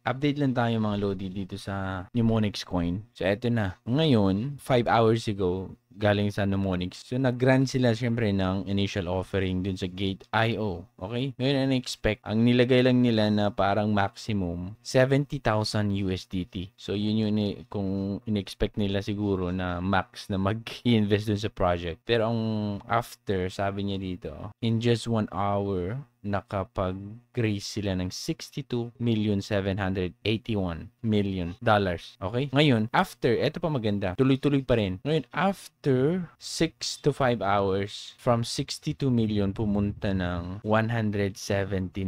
Update lang tayo mga Lodi dito sa Mnemonix coin. So, eto na. Ngayon, 5 hours ago, galing sa Mnemonix. So, nag-grant sila syempre ng initial offering dun sa Gate.io. Okay? Ngayon, ang nilagay lang nila na parang maximum 70,000 USDT. So, yun yung kung in-expect nila siguro na max na mag-invest dun sa project. Pero ang after, sabi niya dito, in just 1 hour, nakapag-raise sila ng $62,781,000,000. Okay? Ngayon, after, eto pa maganda, tuloy-tuloy pa rin. Ngayon, after 6 to 5 hours, from 62 million, pumunta ng 117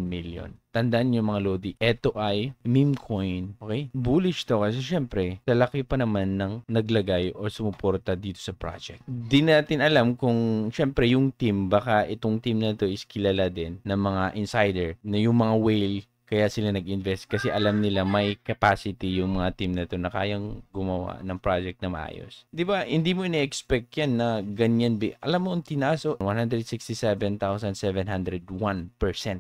million. Tandaan nyo mga Lodi, eto ay meme coin. Okay? Bullish to kasi syempre, lalaki pa naman ng naglagay o sumuporta dito sa project. Di natin alam kung syempre yung team, baka itong team na to is kilala din ng mga insider, na yung mga whale, kaya sila nag-invest kasi alam nila may capacity yung mga team na to na kayang gumawa ng project na maayos. 'Di ba? Hindi mo ina-expect yan na ganyan. Alam mo, ang tinaso 167,701%.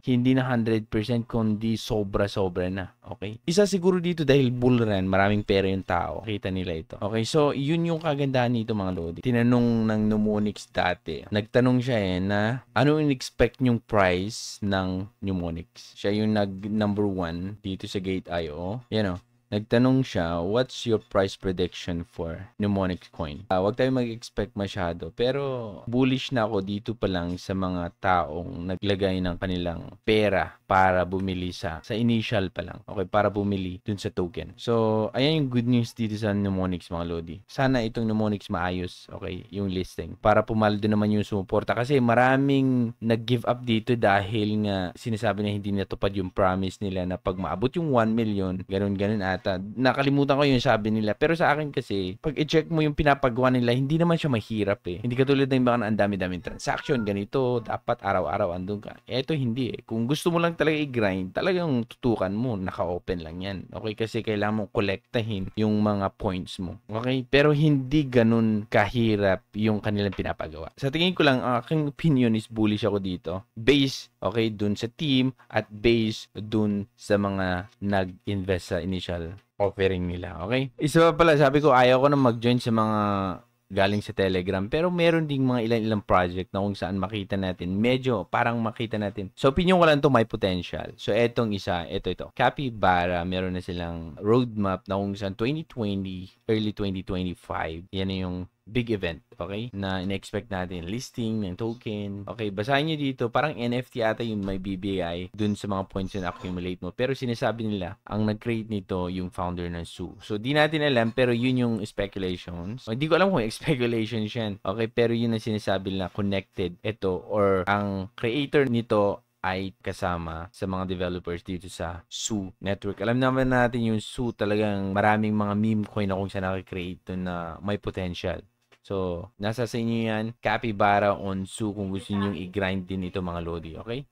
Hindi na 100% kundi sobra-sobra na. Okay? Isa siguro dito dahil bull run, maraming pera yung tao. Kita nila ito. Okay? So, yun yung kagandahan nito mga Lodi. Tinanong ng Mnemonix dati. Nagtanong siya na ano in-expect yung price ng Mnemonix. Siya yung number 1 dito sa Gate.io. Yan o. Nagtanong siya, what's your price prediction for Mnemonix coin? Huwag tayo mag-expect masyado. Pero bullish na ako dito pa lang sa mga taong naglagay ng kanilang pera para bumili sa initial pa lang. Okay, para bumili dun sa token. So, ayan yung good news dito sa Mnemonix mga Lodi. Sana itong Mnemonix maayos, okay, yung listing. Para pumaldo naman yung sumuporta. Kasi maraming nag-give up dito dahil nga sinasabi na hindi natupad yung promise nila na pag maabot yung 1 million, ganun-ganun ata. Nakalimutan ko yung sabi nila. Pero sa akin kasi, pag i-check mo yung pinapagawa nila, hindi naman siya mahirap eh. Hindi katulad ng baka ang dami-daming transaction, ganito, dapat araw-araw andun ka. Eto hindi eh. Kung gusto mo lang talaga i-grind, talagang tutukan mo, naka-open lang yan. Okay, kasi kailangan mong kolektahin yung mga points mo. Okay, pero hindi ganun kahirap yung kanilang pinapagawa. Sa tingin ko lang, ang aking opinion is bullish ako dito. Base, okay, dun sa team at base dun sa mga nag-invest sa initial offering nila. Okay? Isa pa pala, sabi ko, ayaw ko na mag-join sa mga galing sa Telegram. Pero meron ding mga ilang project na kung saan makita natin, medyo parang makita natin. So, opinion ko lang to may potential. So, etong isa, ito. Capybara, meron na silang roadmap na kung saan 2020, early 2025, yan na yung big event, okay? Na in-expect natin, listing ng token. Okay, basahin nyo dito, parang NFT ata yung may BBI dun sa mga points na accumulate mo. Pero sinasabi nila, ang nag-create nito yung founder ng Zoo. So, di natin alam, pero yun yung speculations. Hindi ko alam kung speculations yan. Okay, pero yun ang sinasabi nila, connected ito or ang creator nito ay kasama sa mga developers dito sa Zoo Network. Alam naman natin yung Zoo talagang maraming mga meme coin na kung saan nakikreate na may potential. So, nasa sa inyo yan, Capybara on Zoo kung gusto niyo i-grind din ito mga Lodi, okay?